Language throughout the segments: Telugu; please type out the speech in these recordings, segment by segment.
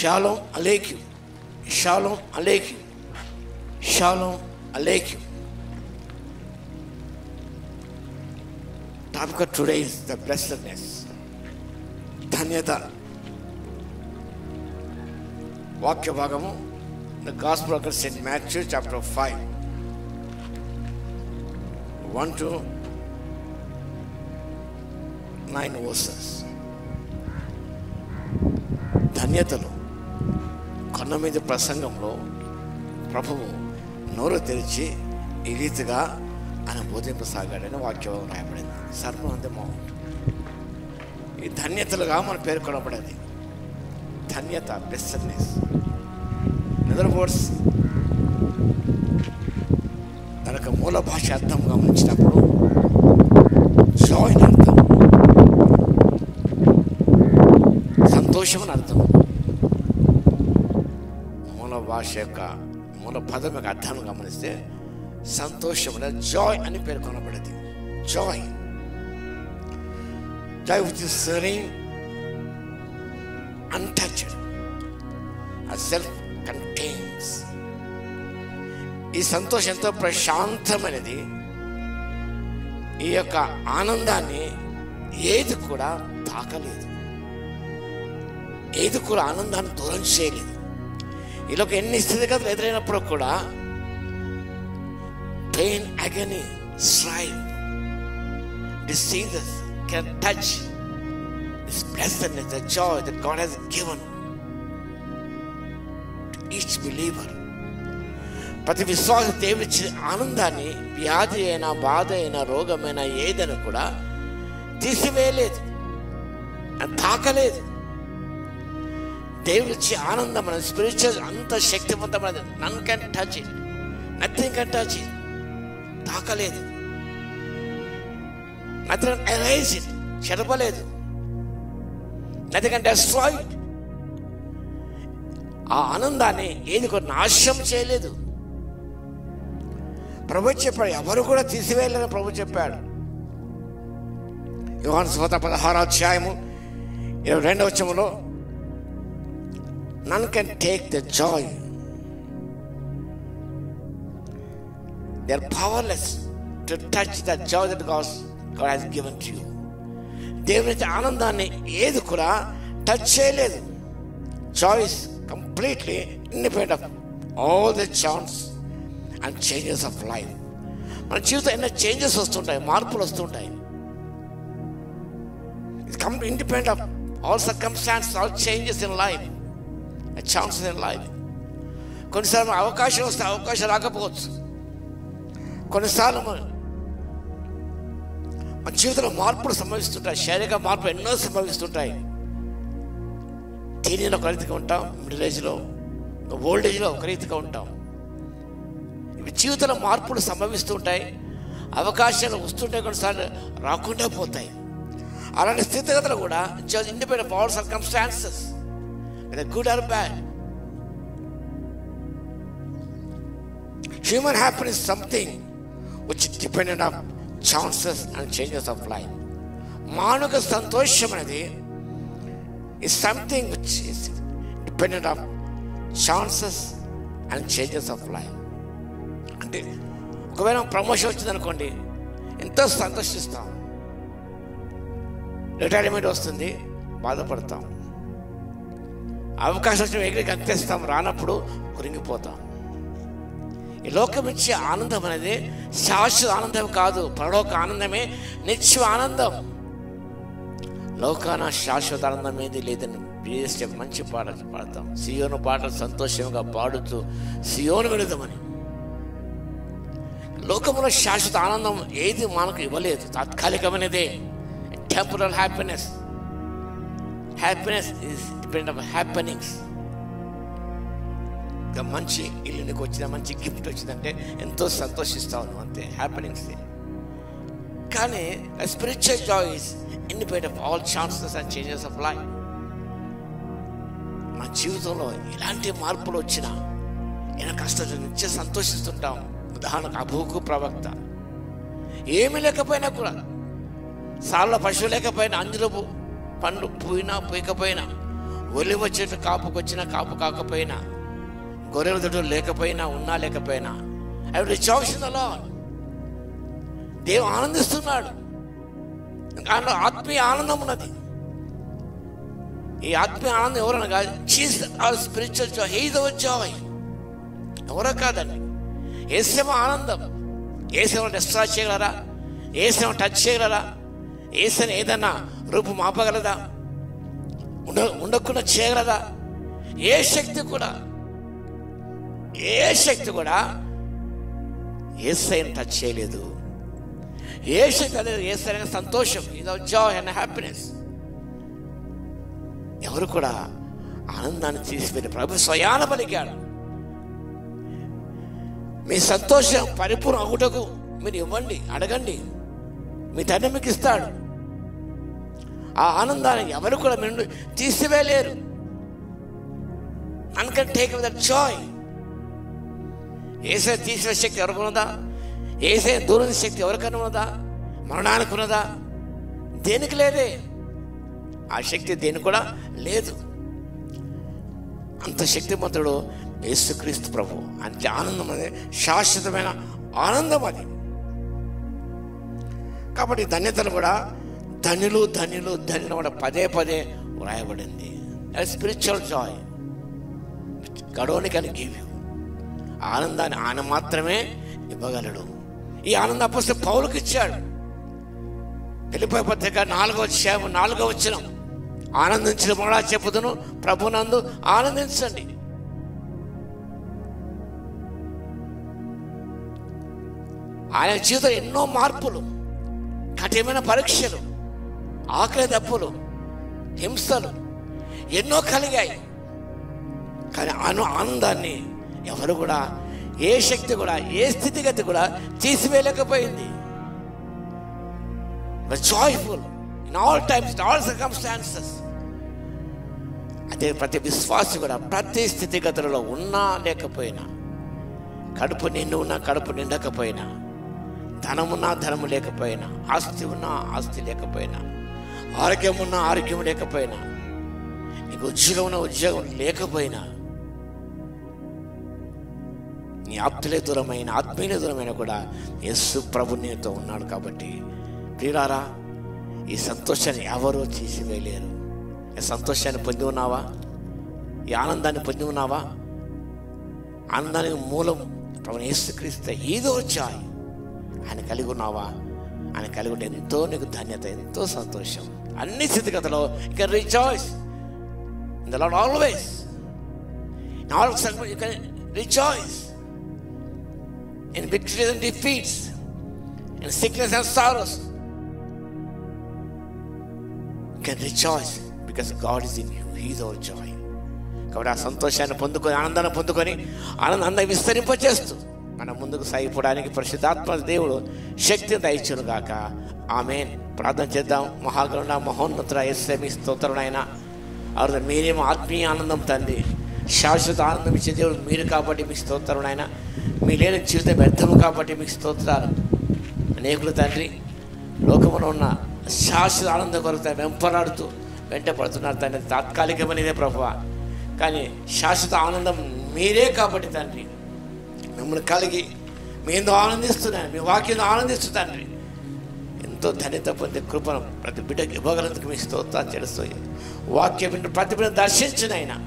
షాలోమ్ అలేక్యూ, షాలోమ్ అలేక్యూ, షాలోమ్ అలేక్యూ. Topic of today is the blessedness, ధన్యత. వాక్య భాగము the gospel of saint Matthew chapter 5 1 to 9 verses. ధన్యతలు. కొండ మీద ప్రసంగంలో ప్రభువు నోరు తెరిచి ఈ రీతిగా ఆయన బోధింపసాగాడని వాక్యం రాయబడింది. సర్వం అంతే మౌంట్. ఈ ధన్యతలుగా మనం పేర్కొనబడేది ధన్యత, బ్లెస్సెడ్నెస్. అదర్ వర్డ్స్ తనకు మూల భాష అర్థం గమనించినప్పుడు జాయ్ అని అర్థం, సంతోషం అని అర్థం. మూల భాష యొక్క మూల పదం యొక్క అర్థాన్ని గమనిస్తే సంతోషం అనేది జాయ్ అని పేర్కొనబడేది. Joy, joy which is serene, untouched, self contains. ఈ సంతోషం ఎంతో ప్రశాంతమైనది. ఈ యొక్క ఆనందాన్ని ఏది కూడా తాకలేదు, ఏది కూడా ఆనందాన్ని దూరం చేయలేదు. ఈలోకి ఎన్ని స్థితిగతులు ఎదురైనప్పుడు కూడా pain, agony, strive, diseases can touch this blessedness, the joy that God has given to each believer. ప్రతి విశ్వాస దేవుడిచ్చిన ఆనందాన్ని వ్యాధి అయినా, బాధ అయినా, రోగమైనా ఏదైనా కూడా తీసివేయలేదు, తాకలేదు. దేవుడిచ్చే ఆనందం మన స్పిరిచువల్ అంత శక్తివంతమైనది. None can touch it, nothing can touch it. తాకలేదు, నథింగ్ ఎరైజ్ ఇట్, చెరపలేదు, నథింగ్ కెన్ డెస్ట్రాయ్ ఇట్. ఆ ఆనందాన్ని ఏది కూడా నాశనం చేయలేదు. ప్రభు చెప్పాడు, ఎవరు కూడా తీసివేయలేదని ప్రభు చెప్పాడు. యోహాను సువార్త 16వ అధ్యాయము 22వ వచనములో none can take the joy, they are powerless to touch the joy that God has given to you. దేవుని ఆనందాన్ని ఏది కూడా టచ్ చేయలేదు. Joy is completely independent of all the chance and changes of life. మన జీవితం ఎన్నో చేంజెస్ వస్తుంటాయి, మార్పులు వస్తుంటాయి. It's independent of all circumstances, all changes in life, chances in life. కొన్నిసార్లు అవకాశం వస్తే అవకాశం రాకపోవచ్చు. కొన్నిసార్లు మన జీవితంలో మార్పులు సంభవిస్తుంటాయి, శారీరక మార్పులు ఎన్నో సంభవిస్తుంటాయి. టీనేజ్లో ఒక రీతిగా ఉంటాం, మిడిల్ ఏజ్లో, ఓల్డ్ ఏజ్లో ఒక రీతిగా ఉంటాం. ఇవి జీవితంలో మార్పులు సంభవిస్తూ ఉంటాయి, అవకాశాలు వస్తుంటాయి, కొన్నిసార్లు రాకుండా పోతాయి. అలాంటి స్థితిగతులు కూడా independent of all circumstances, good or bad. Human happiness is something which dependent of chances and changes of life. మానవ సంతోషం అనేది is something which is dependent on chances and changes of life. అంటే ఒకవేళ ప్రమోషన్ వచ్చిందనుకోండి, ఎంతో సంతోషిస్తాం. రిటైర్మెంట్ వస్తుంది, బాధపడతాం. అవకాశం వచ్చిన ఎగిరికి అంతేస్తాం, రానప్పుడు కురింగిపోతాం. ఈ లోకం ఇచ్చే ఆనందం అనేది శాశ్వత ఆనందం కాదు, పరలోక ఆనందమే నిత్య ఆనందం. లోకాన శాశ్వత ఆనందం ఏది లేదని మంచి పాటలు పాడతాం. సియోను పాటలు సంతోషంగా పాడుతూ సియోను వెళుదామని. లోకంలో శాశ్వత ఆనందం ఏది మనకు ఇవ్వలేదు, తాత్కాలికమైనదే. Temporal happiness. Happiness is dependent on happenings. ఇంకా మంచి ఇల్లు నీకు వచ్చిన, మంచి గిఫ్ట్ వచ్చిందంటే ఎంతో సంతోషిస్తావు, అంతే, హ్యాపెనింగ్స్. కానీ spiritual Joy is independent of all chances and changes of life. మన జీవితంలో ఎలాంటి మార్పులు వచ్చినా ఏమైనా కష్టాలు నుంచి సంతోషిస్తుంటాం. ఉదాహరణకు అబూకు ప్రవక్త, ఏమీ లేకపోయినా కూడా, సార్ల పశువు లేకపోయినా, అంజురపు పండు పూయినా పూయకపోయినా, ఒలివ చెట్టు కాపుకు వచ్చినా కాపు కాకపోయినా, గొర్రెల దొడ్డు లేకపోయినా ఉన్నా లేకపోయినా, I will rejoice in the Lord. దేవుడు ఆనందిస్తున్నాడు. దాంట్లో ఆత్మీయ ఆనందం ఉన్నది. ఈ ఆత్మీయ ఆనందం ఎవరనగా she is our spiritual joy, he is our joy. ఎవరో కాదండి, యేసయ్య ఆనందం. యేసయ్యను డిస్ట్రాయ్ చేయగలరా? యేసయ్యను టచ్ చేయగలరా? యేసయ్యను ఏదన్నా రూపు మాపగలదా? ఉండకుండా చేయగలదా? ఏ శక్తి కూడా యేసయ్యను టచ్ చేయలేదు. ఏ శక్తి అనేది యేసయ్య సంతోషం, ఇది జాయ్ అండ్ హ్యాపీనెస్. ఎవరు కూడా ఆనందాన్ని తీసిపోయి ప్రభు స్వయాన పలికాడు. మీ సంతోషం పరిపూర్ణ అగుటకు మీరు ఇవ్వండి, అడగండి, మీ తండ్రి మీకు ఇస్తాడు. ఆ ఆనందాన్ని ఎవరు కూడా మీరు తీసివేయలేరు. None can take away that joy. Yesayya తీసివే శక్తి ఎవరికి ఉన్నదా? యేసయ్య దూరం శక్తి ఎవరికైనా ఉన్నదా? మరణానికి ఉన్నదా? దేనికి లేదే. ఆ శక్తి దేనికి కూడా లేదు. అంత శక్తిమంతుడు యేసుక్రీస్తు ప్రభు. అంతే ఆనందం, అది శాశ్వతమైన ఆనందం అది. కాబట్టి ధన్యతలు కూడా ధన్యులు ధన్యులు ధన్యులు కూడా పదే పదే వ్రాయబడింది. Spiritual joy God only can give you. ఆనందాన్ని ఆయన మాత్రమే ఇవ్వగలడు. ఈ ఆనంద అపోస్తలుడు పౌలుకి ఇచ్చాడు. ఫిలిప్పీ పత్రిక 4వ అధ్యాయం 4వ వచనం, ఆనందించిన మరలా చెప్పుదును, ప్రభునందు ఆనందించండి. ఆయన జీవితంలో ఎన్నో మార్పులు, కఠినమైన పరీక్షలు, ఆకలి దప్పులు, హింసలు ఎన్నో కలిగాయి. కానీ ఆనందాన్ని ఎవరు కూడా, ఏ శక్తి కూడా, ఏ స్థితిగతి కూడా తీసివేయలేకపోయింది. Joyful in all times, in all circumstances. అదే ప్రతి విశ్వాసి కూడా ప్రతి స్థితిగతులలో ఉన్నా లేకపోయినా, కడుపు నిండి ఉన్నా కడుపు నిండకపోయినా, ధనమున్నా ధనము లేకపోయినా, ఆస్తి ఉన్నా ఆస్తి లేకపోయినా, ఆరోగ్యం ఉన్నా ఆరోగ్యం లేకపోయినా, నీకు ఉద్యోగం ఉన్నా ఉద్యోగం లేకపోయినా, నీ ఆప్తులే దూరమైన ఆత్మీయులే దూరమైన కూడా యేసు ప్రభు నీతో ఉన్నాడు. కాబట్టి ప్రియులారా, ఈ సంతోషాన్ని ఎవరూ తీసివేయలేరు. ఈ సంతోషాన్ని పొంది ఉన్నావా? ఈ ఆనందాన్ని పొంది ఉన్నావా? ఆనందానికి మూలం ప్రభు యేసుక్రీస్తు. ఏదో జాయ్ ఆయన కలిగి ఉన్నావా? ఆయన కలిగి ఉంటే ఎంతో నీకు ధన్యత, ఎంతో సంతోషం. అన్ని స్థితిగతుల్లో you can rejoice in the Lord always. In all you can rejoice in victories and defeats, in sickness and sorrows. You can rejoice because God is in you. He is our joy. కాబట్టి ఆ సంతోషాన్ని పొందుకొని, ఆనందాన్ని పొందుకొని, ఆనందాన్ని విస్తరింపచేస్తూ మనం ముందుకు సాగిపోవడానికి పరిశుద్ధాత్మ దేవుడు శక్తిని దయచును గాక. ఆమేన్. ప్రార్థన చేద్దాం. మహాగరుణ మహోన్నతుడ యేసయ్య, మీ స్తోత్రమునైనా. అవును, మీరేమో ఆత్మీయ ఆనందం తండ్రి, శాశ్వత ఆనందం ఇచ్చే దేవుడు మీరు కాబట్టి మీకు స్తోత్రమునైనా. మీ లేని జీవితం వ్యర్థము కాబట్టి మీకు స్తోత్రాలు. అనేకులు తండ్రి లోకములో ఉన్న శాశ్వత ఆనందం కొరకు వెంపలాడుతూ వెంటపడుతున్నారు తండ్రి. తాత్కాలికమైనదే ప్రభువా, కానీ శాశ్వత ఆనందం మీరే కాబట్టి తండ్రి, మిమ్మల్ని కలిగి మీతో ఆనందిస్తున్నాను, మీ వాక్యంలో ఆనందిస్తూ తండ్రి ఎంతో ధన్యత పొందే కృపను ప్రతి బిడ్డకి ఇవ్వగలందుకు మీ స్తోత్రాలు తెలుస్తాయి. వాక్యం వింటూ ప్రతి బిడ్డ దర్శించినైనా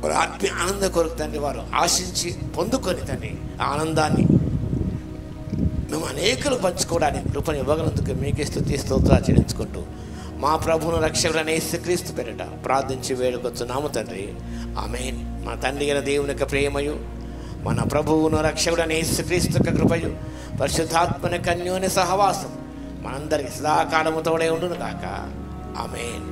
వారు ఆత్మీయ ఆనందం కొరకు తండ్రి వారు ఆశించి పొందుకొని తండ్రి ఆనందాన్ని మేము అనేకులు పంచుకోవడానికి కృపను ఇవ్వగలందుకు మీకే స్తుతి స్తోత్రాలు చెల్లించుకుంటూ మా ప్రభువును రక్షకుడైన యేసుక్రీస్తు పేరిట ప్రార్థించి వేడుకొచ్చున్నాము తండ్రి. ఆమేన్. మా తండ్రి అయిన దేవుని యొక్క ప్రేమయు, మన ప్రభువును రక్షకుడైన యేసుక్రీస్తు యొక్క కృపయు, పరిశుద్ధాత్మని కన్యోని సహవాసం మనందరికీ సదాకాలము తోడే ఉండును గాక. ఆమేన్.